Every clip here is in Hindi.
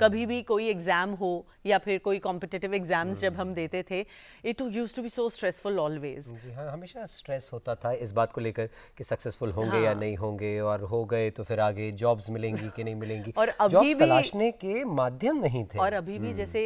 कभी भी कोई एग्जाम हो या फिर कोई कॉम्पिटिटिव एग्जाम्स जब हम देते थे, it used to be so stressful always. जी हाँ, हमेशा स्ट्रेस होता था इस बात को लेकर कि सक्सेसफुल होंगे या नहीं होंगे, और हो गए तो फिर आगे जॉब्स मिलेंगी कि नहीं मिलेंगी, और अभी जॉब्स भी तलाशने के माध्यम नहीं थे। और अभी भी जैसे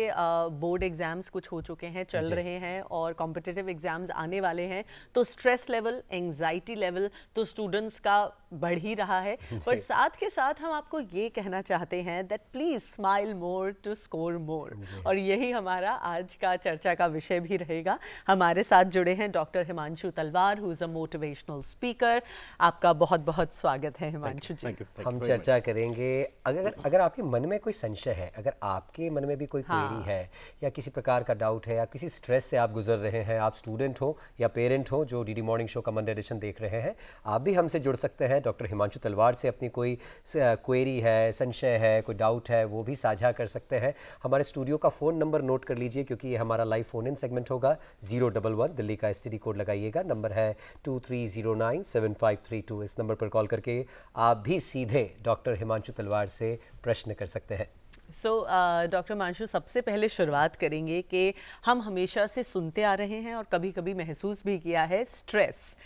बोर्ड एग्जाम्स कुछ हो चुके हैं, चल रहे हैं, और कॉम्पिटिटिव एग्जाम्स आने वाले हैं, तो स्ट्रेस लेवल, एंजाइटी लेवल तो स्टूडेंट्स का बढ़ ही रहा है। पर साथ के साथ हम आपको ये कहना चाहते हैं that please smile more to score more, और यही हमारा आज का चर्चा का विषय भी रहेगा। हमारे साथ जुड़े हैं डॉक्टर हिमांशु तलवार, who is a motivational speaker. आपका बहुत बहुत स्वागत है हिमांशु जी। हम चर्चा करेंगे, अगर आपके मन में कोई संशय है, अगर आपके मन में भी कोई क्वेरी है या किसी प्रकार का डाउट है या किसी स्ट्रेस से आप गुजर रहे हैं, आप स्टूडेंट हो या पेरेंट हो जो डीडी मॉर्निंग शो का मंडे एडिशन देख रहे हैं, आप भी हमसे जुड़ सकते हैं। डॉक्टर हिमांशु तलवार से अपनी कोई क्वेरी है, संशय है, कोई डाउट है, वो भी साझा कर सकते हैं। हमारे स्टूडियो का फ़ोन नंबर नोट कर लीजिए, क्योंकि ये हमारा लाइव फ़ोन इन सेगमेंट होगा। 011 दिल्ली का STD कोड लगाइएगा, नंबर है 23097532। इस नंबर पर कॉल करके आप भी सीधे डॉक्टर हिमांशु तलवार से प्रश्न कर सकते हैं। सो डॉक्टर हिमांशु, सबसे पहले शुरुआत करेंगे कि हम हमेशा से सुनते आ रहे हैं और कभी कभी महसूस भी किया है स्ट्रेस।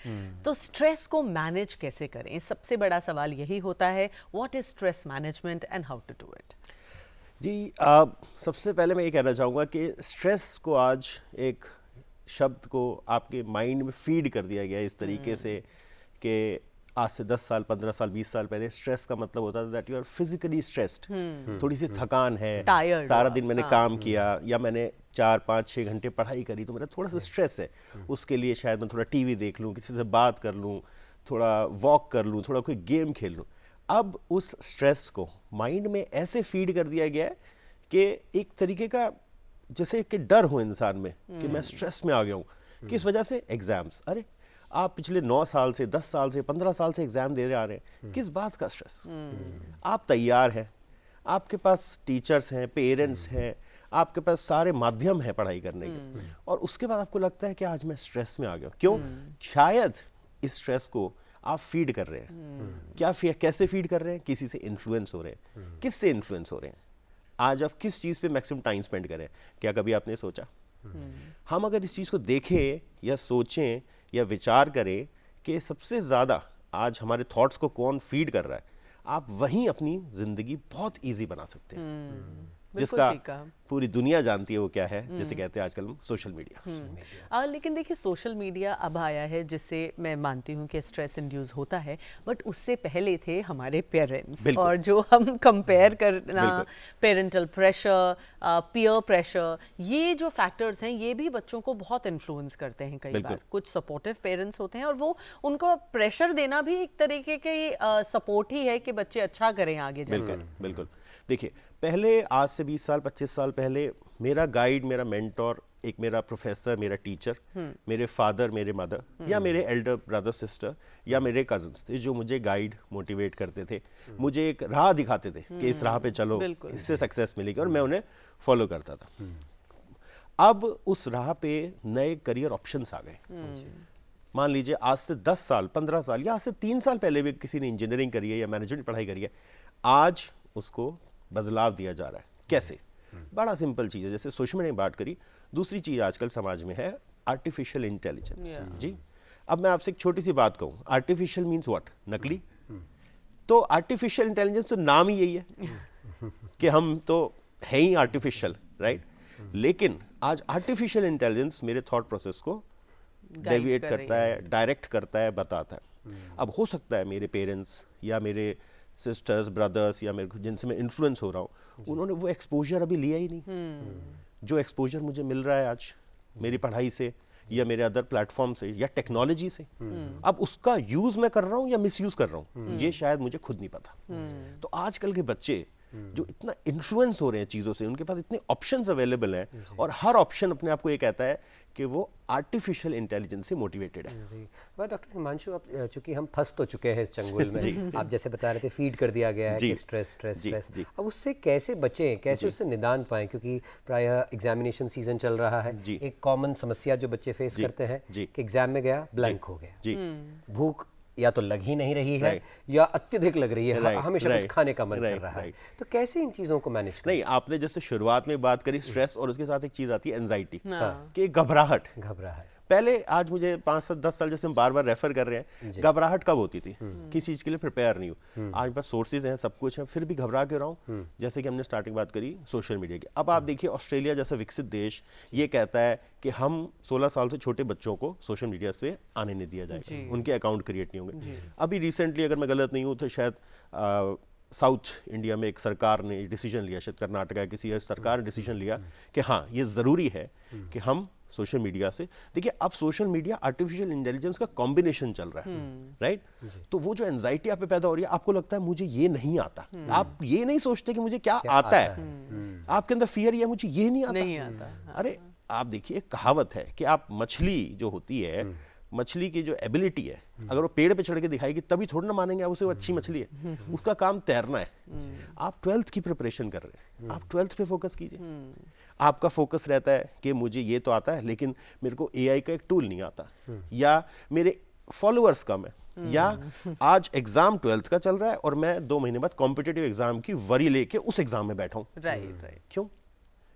तो स्ट्रेस को मैनेज कैसे करें, सबसे बड़ा सवाल यही होता है। What is stress management and how to do it? जी, सबसे पहले मैं ये कहना चाहूँगा कि स्ट्रेस को आज एक शब्द को आपके माइंड में फीड कर दिया गया इस तरीके से कि आज से 10 साल, 15 साल, 20 साल पहले स्ट्रेस का मतलब होता था that you are physically stressed, थोड़ी सी थकान है, सारा दिन मैंने काम किया या मैंने 4, 5, 6 घंटे पढ़ाई करी तो मेरा थोड़ा सा स्ट्रेस है, उसके लिए शायद मैं थोड़ा टीवी देख लूँ, किसी से बात कर लूँ, थोड़ा वॉक कर लूँ, थोड़ा कोई गेम खेल लूँ। अब उस स्ट्रेस को माइंड में ऐसे फीड कर दिया गया है कि एक तरीके का जैसे कि डर हो इंसान में कि मैं स्ट्रेस में आ गया हूँ। किस वजह से? एग्जाम्स। अरे आप पिछले 9 साल से, 10 साल से, 15 साल से एग्जाम दे रहे आ रहे हैं, किस बात का स्ट्रेस? आप तैयार हैं, आपके पास टीचर्स हैं, पेरेंट्स हैं, आपके पास सारे माध्यम हैं पढ़ाई करने के, और उसके बाद आपको लगता है कि आज मैं स्ट्रेस में आ गया। क्यों? शायद इस स्ट्रेस को आप फीड कर रहे हैं। कैसे फीड कर रहे हैं? किसी से इन्फ्लुएंस हो रहे हैं। किससे इन्फ्लुएंस हो रहे हैं? आज आप किस चीज़ पे मैक्सिमम टाइम स्पेंड करें? क्या कभी आपने सोचा? हम अगर इस चीज़ को देखें या सोचें या विचार करें कि सबसे ज़्यादा आज हमारे थॉट्स को कौन फीड कर रहा है, आप वहीं अपनी ज़िंदगी बहुत इजी बना सकते हैं, जिसका पूरी दुनिया जानती है वो क्या है, जैसे कहते हैं आजकल सोशल मीडिया। लेकिन देखिए, सोशल मीडिया अब आया है जिससे मैं मानती हूँ कि स्ट्रेस इंड्यूस होता है, बट उससे पहले थे हमारे पेरेंट्स, और जो हम कंपेयर करना, पेरेंटल प्रेशर, पीयर प्रेशर, ये जो फैक्टर्स हैं ये भी बच्चों को बहुत इन्फ्लुएंस करते हैं। कई बार कुछ सपोर्टिव पेरेंट्स होते हैं और वो उनको प्रेशर देना भी एक तरीके के सपोर्ट ही है कि बच्चे अच्छा करें आगे जाकर। बिल्कुल। देखिए, पहले आज से 20 साल 25 साल पहले मेरा गाइड, मेरा मेंटोर, एक मेरा प्रोफेसर, मेरा टीचर, मेरे फादर, मेरे मदर या मेरे एल्डर ब्रदर सिस्टर या मेरे कजन्स थे जो मुझे गाइड, मोटिवेट करते थे, मुझे एक राह दिखाते थे कि इस राह पे चलो, इससे सक्सेस मिलेगी, और मैं उन्हें फॉलो करता था। अब उस राह पे नए करियर ऑप्शंस आ गए। मान लीजिए आज से 10 साल, 15 साल या आज से 3 साल पहले भी किसी ने इंजीनियरिंग करी है या मैनेजमेंट पढ़ाई करी है, आज उसको बदलाव दिया जा रहा है। कैसे? बड़ा सिंपल चीज़ है, जैसे सोशल मीडिया में बात करी। दूसरी चीज़ आजकल समाज में है आर्टिफिशियल इंटेलिजेंस। जी, अब मैं आपसे एक छोटी सी बात कहूँ, आर्टिफिशियल मीन्स व्हाट? नकली। तो आर्टिफिशियल इंटेलिजेंस तो नाम ही यही है कि हम तो है ही आर्टिफिशियल, राइट? लेकिन आज आर्टिफिशियल इंटेलिजेंस मेरे थॉट प्रोसेस को डेविएट करता है, डायरेक्ट करता है, बताता है। अब हो सकता है मेरे पेरेंट्स या मेरे सिस्टर्स, ब्रदर्स या मेरे जिनसे मैं इन्फ्लुएंस हो रहा हूँ, उन्होंने वो एक्सपोजर अभी लिया ही नहीं। जो एक्सपोजर मुझे मिल रहा है आज मेरी पढ़ाई से या मेरे अदर प्लेटफॉर्म से या टेक्नोलॉजी से, अब उसका यूज मैं कर रहा हूँ या मिसयूज कर रहा हूँ, ये शायद मुझे खुद नहीं पता। तो आजकल के बच्चे जो इतना इन्फ्लुएंस हो रहे हैं चीज़ों से, उनके पास इतने ऑप्शंस अवेलेबल हैं, और हर ऑप्शन अपने आप को ये कहता है कि वो आर्टिफिशियल इंटेलिजेंस से मोटिवेटेड है। जी, बट डॉक्टर हिमांशु, अब चूंकि हम फंस तो चुके हैं इस चंगुल में, आप जैसे बता रहे थे फीड कर दिया गया है कि स्ट्रेस स्ट्रेस स्ट्रेस, अब उससे कैसे बचें, कैसे उससे निदान पाएं? क्योंकि प्रायः एग्जामिनेशन सीजन चल रहा है, एक कॉमन समस्या जो बच्चे फेस करते हैं कि एग्जाम में गया, ब्लैंक हो गया, भूख या तो लग ही नहीं रही है या अत्यधिक लग रही है, हमेशा कुछ खाने का मन कर रहा है, तो कैसे इन चीज़ों को मैनेज करें? नहीं, आपने जैसे शुरुआत में बात करी स्ट्रेस, और उसके साथ एक चीज़ आती है एंजाइटी, कि घबराहट। पहले, आज मुझे 5-10 साल जैसे हम बार बार रेफर कर रहे हैं, घबराहट कब होती थी? किसी चीज़ के लिए प्रिपेयर नहीं हूँ, आज पास सोर्सेज हैं, सब कुछ है, फिर भी घबरा के रहा हूँ। जैसे कि हमने स्टार्टिंग बात करी सोशल मीडिया की। अब आप देखिए, ऑस्ट्रेलिया जैसा विकसित देश ये कहता है कि हम 16 साल से छोटे बच्चों को सोशल मीडिया से आने नहीं दिया जाएगा, उनके अकाउंट क्रिएट नहीं होंगे। अभी रिसेंटली, अगर मैं गलत नहीं हूँ तो शायद साउथ इंडिया में एक सरकार ने डिसीजन लिया, शायद कर्नाटका किसी सरकार ने डिसीजन लिया कि हाँ, ये ज़रूरी है कि हम सोशल मीडिया से, देखिए अब सोशल मीडिया आर्टिफिशियल इंटेलिजेंस का कॉम्बिनेशन चल रहा है, राइट? तो वो जो एंजाइटी आप पे पैदा हो रही है, आपको लगता है मुझे ये नहीं आता, आप ये नहीं सोचते कि मुझे क्या आता है, आपके अंदर फियर है मुझे ये नहीं आता। अरे आप देखिए, एक कहावत है कि आप मछली जो होती है, मछली की जो एबिलिटी है, अगर वो पेड़ पे चढ़ के दिखाएगी तभी थोड़ा ना मानेंगे आप उसे वो अच्छी मछली है, उसका काम तैरना है। आप 12th की प्रिपरेशन कर रहे हैं, आप 12th पे फोकस कीजिए। आपका फोकस रहता है कि मुझे ये तो आता है लेकिन मेरे को एआई का एक टूल नहीं आता, या मेरे फॉलोअर्स कम है, या आज एग्जाम 12th का चल रहा है और मैं 2 महीने बाद कॉम्पिटिटिव एग्जाम की वरी लेके उस एग्जाम में बैठा हूँ। राइट। क्यों?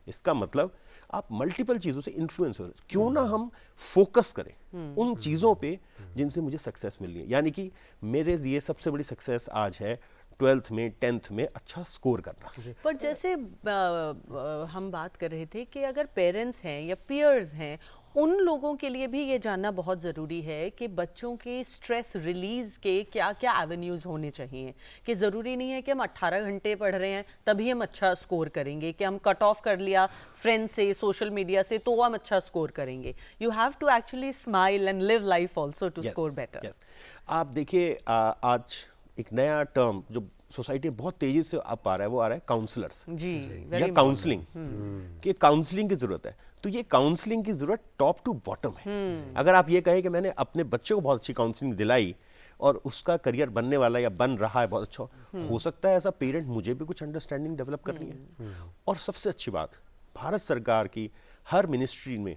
इसका मतलब आप मल्टीपल चीजों से इन्फ्लुएंस हो रहे हैं। क्यों ना हम फोकस करें उन चीजों पे जिनसे मुझे सक्सेस मिलनी है। यानी कि मेरे लिए सबसे बड़ी सक्सेस आज है 12th में 10th में अच्छा स्कोर करना। पर जैसे हम बात कर रहे थे कि अगर पेरेंट्स हैं या पीयर्स हैं, उन लोगों के लिए भी ये जानना बहुत ज़रूरी है कि बच्चों के स्ट्रेस रिलीज़ के क्या क्या एवेन्यूज़ होने चाहिए, कि ज़रूरी नहीं है कि हम 18 घंटे पढ़ रहे हैं तभी हम अच्छा स्कोर करेंगे, कि हम कट ऑफ कर लिया फ्रेंड से, सोशल मीडिया से, तो हम अच्छा स्कोर करेंगे। You have to actually smile and live life also to score better. आप देखिए, आज एक नया टर्म जो सोसाइटी में बहुत तेजी से अब आ रहा है, वो आ रहा है काउंसलर्स या काउंसलिंग, कि काउंसलिंग की जरूरत है। तो ये काउंसलिंग की जरूरत टॉप टू बॉटम है। अगर आप ये कहें कि मैंने अपने बच्चे को बहुत अच्छी काउंसलिंग दिलाई और उसका करियर बनने वाला या बन रहा है बहुत अच्छा, हो सकता है एज अ पेरेंट मुझे भी कुछ अंडरस्टैंडिंग डेवलप करनी है। और सबसे अच्छी बात, भारत सरकार की हर मिनिस्ट्री में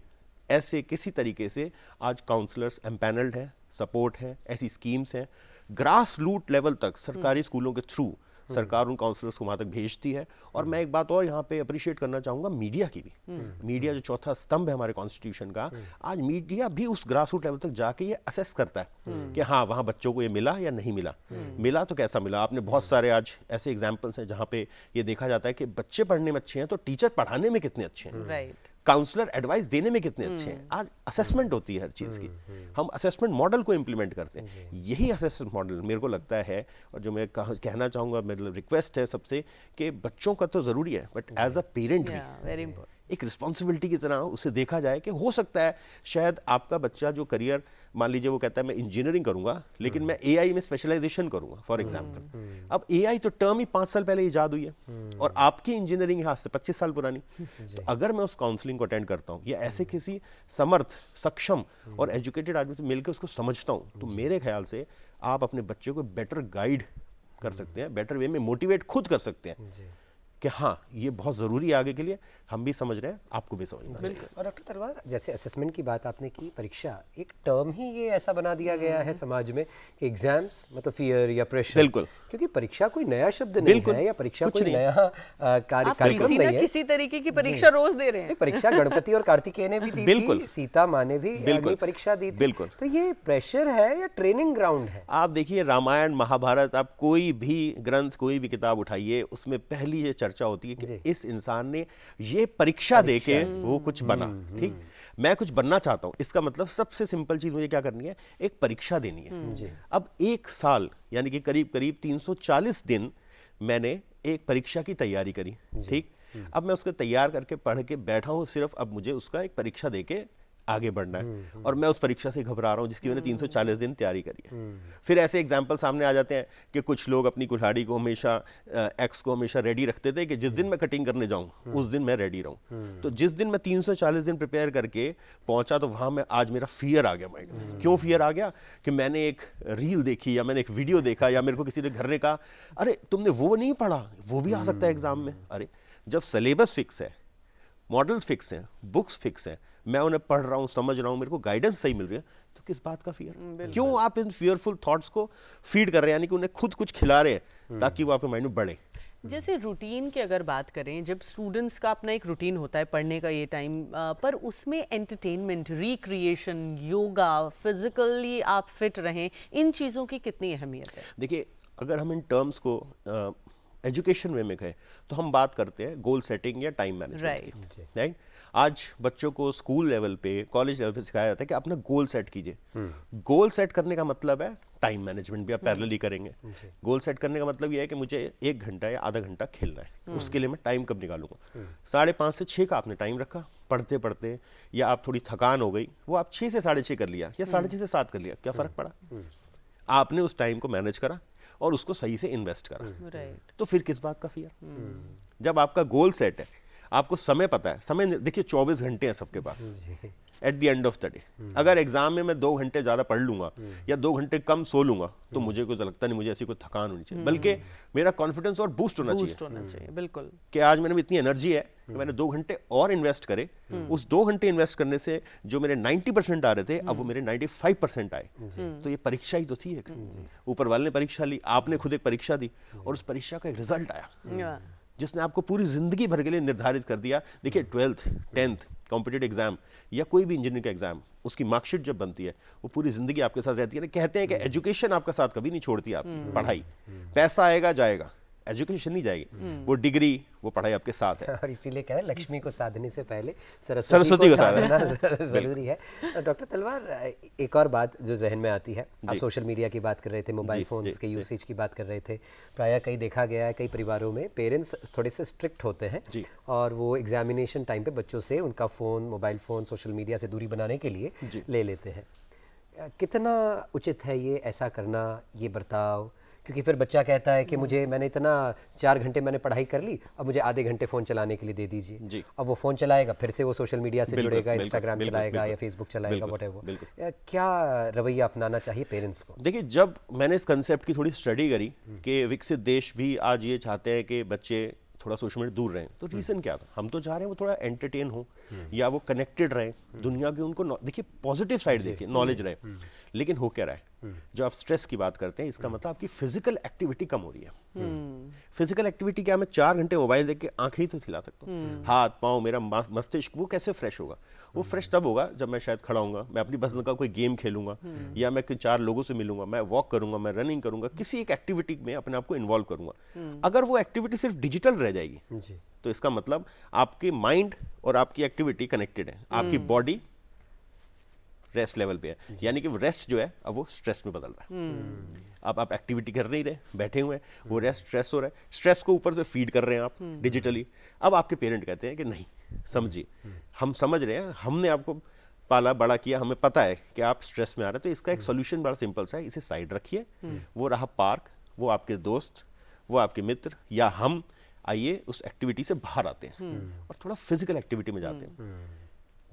ऐसे किसी तरीके से आज काउंसलर्स एम्पैनल्ड है, सपोर्ट है, ऐसी स्कीम्स हैं। ग्रास रूट लेवल तक सरकारी स्कूलों के थ्रू सरकार उन काउंसलर्स को वहां तक भेजती है। और मैं एक बात और यहाँ पे अप्रिशिएट करना चाहूंगा मीडिया की भी। मीडिया जो चौथा स्तंभ है हमारे कॉन्स्टिट्यूशन का, आज मीडिया भी उस ग्रास रूट लेवल तक जाके ये असेस करता है कि हाँ, वहाँ बच्चों को ये मिला या नहीं मिला, मिला तो कैसा मिला। आपने बहुत सारे आज ऐसे एग्जाम्पल्स हैं जहाँ पे ये देखा जाता है कि बच्चे पढ़ने में अच्छे हैं तो टीचर पढ़ाने में कितने अच्छे हैं, राइट, काउंसलर एडवाइस देने में कितने अच्छे हैं। आज असेसमेंट होती है हर चीज़ की, हम असेसमेंट मॉडल को इंप्लीमेंट करते हैं। यही असेसमेंट मॉडल मेरे को लगता है, और जो मैं कहना चाहूँगा, मतलब रिक्वेस्ट है सबसे, कि बच्चों का तो ज़रूरी है बट एज अ पेरेंट भी वेरी इंपॉर्टेंट, एक रिस्पॉन्सिबिलिटी की तरह उसे देखा जाए कि हो सकता है शायद आपका बच्चा जो करियर, मान लीजिए वो कहता है मैं इंजीनियरिंग करूंगा लेकिन मैं एआई में स्पेशलाइजेशन करूंगा फॉर एग्जांपल। अब एआई तो टर्म ही 5 साल पहले इजाद हुई है और आपकी इंजीनियरिंग आज से 25 साल पुरानी। तो अगर मैं उस काउंसलिंग को अटेंड करता हूँ या ऐसे किसी समर्थ, सक्षम और एजुकेटेड आदमी से मिलकर उसको समझता हूँ, तो मेरे ख्याल से आप अपने बच्चे को बेटर गाइड कर सकते हैं, बेटर वे में मोटिवेट खुद कर सकते हैं कि हाँ, ये बहुत ज़रूरी है आगे के लिए। हम भी समझ रहे हैं, आपको भी समझना चाहिए। और डॉक्टर तलवार, जैसे असेसमेंट की बात आपने की, परीक्षा एक टर्म ही ये ऐसा बना दिया गया है समाज में कि एग्जाम्स मतलब फियर या प्रेशर। बिल्कुल, क्योंकि परीक्षा कोई नया शब्द नहीं है या परीक्षा कोई नया कार्यक्रम नहीं है। किसी तरीके की परीक्षा रोज दे रहे हैं। परीक्षा गणपति और कार्तिकेय ने भी दी थी, सीता माँ ने भी अग्नि परीक्षा दी थी। बिल्कुल। तो ये प्रेशर है या ट्रेनिंग ग्राउंड है? आप देखिए, रामायण, महाभारत, आप कोई भी ग्रंथ, कोई भी किताब उठाइए, उसमें पहली ये चर्चा होती है कि इस इंसान ने ये परीक्षा देके वो कुछ बना। ठीक, मैं कुछ बनना चाहता हूं, इसका मतलब सबसे सिंपल चीज मुझे क्या करनी है, एक परीक्षा देनी है। अब 1 साल यानी कि करीब करीब 340 दिन मैंने एक परीक्षा की तैयारी करी। ठीक, अब मैं उसको तैयार करके पढ़ के बैठा हूं, सिर्फ अब मुझे उसका एक परीक्षा देके आगे बढ़ना है और मैं उस परीक्षा से घबरा रहा हूं जिसकी मैंने 340 दिन तैयारी करी है। फिर ऐसे एग्जाम्पल सामने आ जाते हैं कि कुछ लोग अपनी कुल्हाड़ी को हमेशा, एक्स को हमेशा रेडी रखते थे कि जिस दिन मैं कटिंग करने जाऊं उस दिन मैं रेडी रहूं। तो जिस दिन मैं 340 दिन प्रिपेयर करके पहुंचा तो वहां में आज मेरा फियर आ गया माइंड में। क्यों फियर आ गया? कि मैंने एक रील देखी या मैंने एक वीडियो देखा या मेरे को किसी ने घर ने कहा, अरे तुमने वो नहीं पढ़ा, वो भी आ सकता है एग्जाम में। अरे जब सिलेबस फिक्स है, मॉडल फिक्स हैं, बुक्स फिक्स हैं, मैं उन्हें पढ़ रहा हूँ, समझ रहा हूँ, मेरे को गाइडेंस सही मिल रही है, तो किस बात का फियर? क्यों आप इन फियरफुल थॉट्स को फीड कर रहे हैं, यानी कि उन्हें खुद कुछ खिला रहे हैं ताकि वो आपके माइंड में बढ़े? जैसे रूटीन की अगर बात करें, जब स्टूडेंट्स का अपना एक रूटीन होता है पढ़ने का ये टाइम, पर उसमें एंटरटेनमेंट, रिक्रिएशन, योगा, फिजिकली आप फिट रहें, इन चीज़ों की कितनी अहमियत है? देखिए, अगर हम इन टर्म्स को एजुकेशन वे में कहें तो हम बात करते हैं गोल सेटिंग या टाइम मैनेजमेंट की, राइट? आज बच्चों को स्कूल लेवल पे, कॉलेज लेवल पे सिखाया जाता है कि अपना गोल सेट कीजिए। गोल सेट करने का मतलब है टाइम मैनेजमेंट भी आप पैरेलली करेंगे। गोल सेट करने का मतलब यह है कि मुझे 1 घंटा या आधा घंटा खेलना है, उसके लिए मैं टाइम कब निकालूंगा? 5:30 से 6 का आपने टाइम रखा, पढ़ते पढ़ते या आप थोड़ी थकान हो गई, वो आप 6 से 6:30 कर लिया या 6:30 से 7 कर लिया, क्या फर्क पड़ा? आपने उस टाइम को मैनेज करा और उसको सही से इन्वेस्ट करा, राइट। तो फिर किस बात का फियर? जब आपका गोल सेट है, आपको समय पता है, समय देखिए 24 घंटे हैं सबके पास at the end of the day. अगर एग्जाम में मैं 2 घंटे ज्यादा पढ़ लूंगा या 2 घंटे कम सो लूंगा तो मुझे कोई लगता नहीं मुझे ऐसी कोई थकान होनी चाहिए, बल्कि मेरा कॉन्फिडेंस और बूस्ट होना चाहिए बिल्कुल, कि आज मेरे में इतनी एनर्जी है कि मैंने 2 घंटे और इन्वेस्ट करे। उस 2 घंटे इन्वेस्ट करने से जो मेरे 90% आ रहे थे, अब वो मेरे 95% आए। तो ये परीक्षा ही तो थी एक, ऊपर वाले ने परीक्षा ली, आपने खुद एक परीक्षा दी और उस परीक्षा का एक रिजल्ट आया जिसने आपको पूरी जिंदगी भर के लिए निर्धारित कर दिया। देखिए 12th 10th कॉम्पिटिटिव एग्जाम या कोई भी इंजीनियरिंग का एग्जाम, उसकी मार्कशीट जब बनती है वो पूरी जिंदगी आपके साथ रहती है ना। कहते हैं कि एजुकेशन आपका साथ कभी नहीं छोड़ती, आपकी पढ़ाई, पैसा आएगा जाएगा, एजुकेशन नहीं जाएगी, वो डिग्री, वो पढ़ाई आपके साथ है। और इसीलिए कह रहे हैं लक्ष्मी को साधने से पहले सरस्वती को साधना जरूरी है। डॉक्टर तलवार, एक और बात जो जहन में आती है, आप सोशल मीडिया की बात कर रहे थे, मोबाइल फोन्स के यूसेज की बात कर रहे थे। प्रायः कई देखा गया है, कई परिवारों में पेरेंट्स थोड़े से स्ट्रिक्ट होते हैं और वो एग्जामिनेशन टाइम पे बच्चों से उनका phone, mobile phone, social media से दूरी बनाने के लिए ले लेते हैं। कितना उचित है ये ऐसा करना, ये बर्ताव? क्योंकि फिर बच्चा कहता है कि मैंने इतना 4 घंटे मैंने पढ़ाई कर ली, अब मुझे आधे घंटे फ़ोन चलाने के लिए दे दीजिए। अब वो फ़ोन चलाएगा, फिर से वो सोशल मीडिया से जुड़ेगा, इंस्टाग्राम चलाएगा या फेसबुक चलाएगा, व्हाटएवर। क्या रवैया अपनाना चाहिए पेरेंट्स को? देखिए, जब मैंने इस कंसेप्ट की थोड़ी स्टडी करी कि विकसित देश भी आज ये चाहते हैं कि बच्चे थोड़ा सोशल मीडिया दूर रहें, तो रीज़न क्या था? हम तो चाह रहे हैं वो थोड़ा एंटरटेन हो या वो कनेक्टेड रहें दुनिया के, उनको देखिए पॉजिटिव साइड देखिए, नॉलेज रहे। लेकिन हो क्या रहा है, जो आप स्ट्रेस की बात करते हैं, इसका मतलब आपकी फिजिकल एक्टिविटी कम हो रही है। फिजिकल एक्टिविटी क्या? मैं 4 घंटे मोबाइल देख के आंखें ही तो हिला सकता हूँ, हाथ पाँव, मेरा मस्तिष्क, वो कैसे फ्रेश होगा? वो फ्रेश तब होगा जब मैं शायद खड़ा हूँगा, मैं अपनी पसंद का कोई गेम खेलूंगा या मैं 4 लोगों से मिलूंगा, मैं वॉक करूंगा, मैं रनिंग करूंगा, किसी एक एक्टिविटी में अपने आप को इन्वॉल्व करूंगा। अगर वो एक्टिविटी सिर्फ डिजिटल रह जाएगी तो इसका मतलब आपके माइंड और आपकी एक्टिविटी कनेक्टेड है, आपकी बॉडी रेस्ट लेवल पे है, यानी कि रेस्ट जो है अब वो स्ट्रेस में बदल रहा है। अब आप एक्टिविटी कर नहीं रहे, बैठे हुए हैं, वो रेस्ट स्ट्रेस हो रहा है, स्ट्रेस को ऊपर से फीड कर रहे हैं आप डिजिटली। अब आपके पेरेंट कहते हैं कि नहीं, समझिए, हम समझ रहे हैं, हमने आपको पाला बड़ा किया, हमें पता है कि आप स्ट्रेस में आ रहे हैं, तो इसका एक सोल्यूशन बड़ा सिंपल सा है, इसे साइड रखिए। वो रहा पार्क, वो आपके दोस्त, वो आपके मित्र या हम, आइए उस एक्टिविटी से बाहर आते हैं और थोड़ा फिजिकल एक्टिविटी में जाते हैं,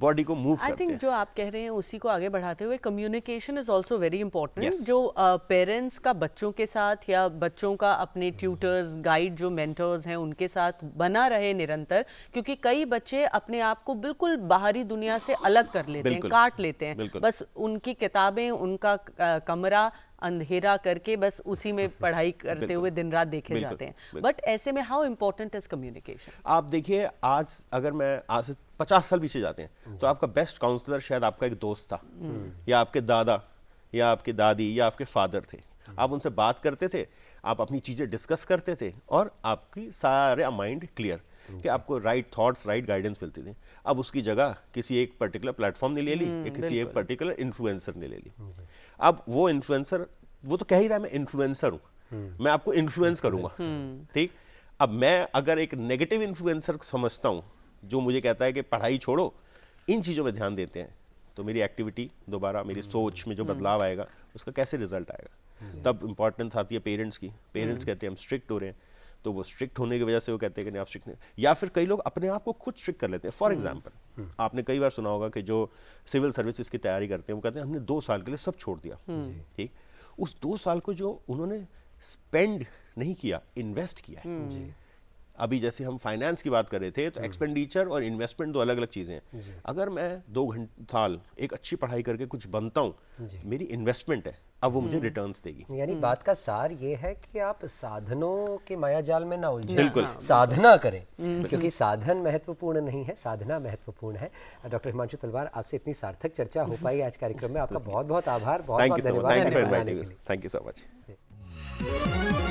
बॉडी को मूव करते हैं। आई थिंक जो आप कह रहे हैं उसी को आगे बढ़ाते हुए, communication is also very important. Yes. जो पेरेंट्स का बच्चों के साथ या बच्चों का अपने ट्यूटर्स, गाइड, जो मेंटर्स हैं उनके साथ बना रहे निरंतर, क्योंकि कई बच्चे अपने आप को बिल्कुल बाहरी दुनिया से अलग कर लेते हैं, काट लेते हैं, बस उनकी किताबें, उनका कमरा अंधेरा करके बस उसी में पढ़ाई करते हुए दिन रात देखे जाते हैं। बट ऐसे में हाउ इम्पोर्टेंट इज कम्युनिकेशन? आप देखिए, आज अगर मैं आज से 50 साल पीछे जाते हैं तो आपका बेस्ट काउंसलर शायद आपका एक दोस्त था या आपके दादा या आपके दादी या आपके फादर थे। आप उनसे बात करते थे, आप अपनी चीज़ें डिस्कस करते थे और आपकी सारे माइंड क्लियर कि आपको राइट थॉट्स, राइट गाइडेंस मिलती थी। अब उसकी जगह किसी एक पर्टिकुलर प्लेटफॉर्म ने ले ली या किसी एक पर्टिकुलर इन्फ्लुएंसर ने ले ली। अब वो इन्फ्लुएंसर, वो तो कह ही रहा है मैं इन्फ्लुएंसर हूँ, मैं आपको इन्फ्लुएंस करूँगा, ठीक। अब मैं अगर एक नेगेटिव इन्फ्लुएंसर समझता हूँ जो मुझे कहता है कि पढ़ाई छोड़ो, इन चीज़ों में ध्यान देते हैं, तो मेरी एक्टिविटी दोबारा, मेरी सोच में जो बदलाव आएगा उसका कैसे रिजल्ट आएगा? तब इंपॉर्टेंस आती है पेरेंट्स की। पेरेंट्स कहते हैं हम स्ट्रिक्ट हो रहे हैं, तो वो स्ट्रिक्ट होने की वजह से वो कहते हैं कि नहीं आप स्ट्रिक्ट नहीं, या फिर कई लोग अपने आप को खुद स्ट्रिक्ट कर लेते हैं। फॉर एग्जाम्पल, आपने कई बार सुना होगा कि जो सिविल सर्विसेज की तैयारी करते हैं वो कहते हैं हमने 2 साल के लिए सब छोड़ दिया, ठीक। उस 2 साल को जो उन्होंने स्पेंड नहीं किया, इन्वेस्ट किया है। अभी जैसे हम फाइनेंस की बात कर रहे थे, तो एक्सपेंडिचर और इन्वेस्टमेंट दो अलग अलग चीज़ें हैं। अगर मैं 2 साल एक अच्छी पढ़ाई करके कुछ बनता हूँ, मेरी इन्वेस्टमेंट है, अब वो मुझे रिटर्न्स देगी। यानी बात का सार ये है कि आप साधनों के मायाजाल में ना उलझें, बिल्कुल। साधना करें, क्योंकि साधन महत्वपूर्ण नहीं है, साधना महत्वपूर्ण है। डॉक्टर हिमांशु तलवार, आपसे इतनी सार्थक चर्चा हो पाई आज कार्यक्रम में, आपका बहुत बहुत आभार, बहुत थैंक बहुत यू सो मच, धन्यवाद थैंक यू फॉर हमें बनाने इनवाइटिंग, के लिए। Thank you so much.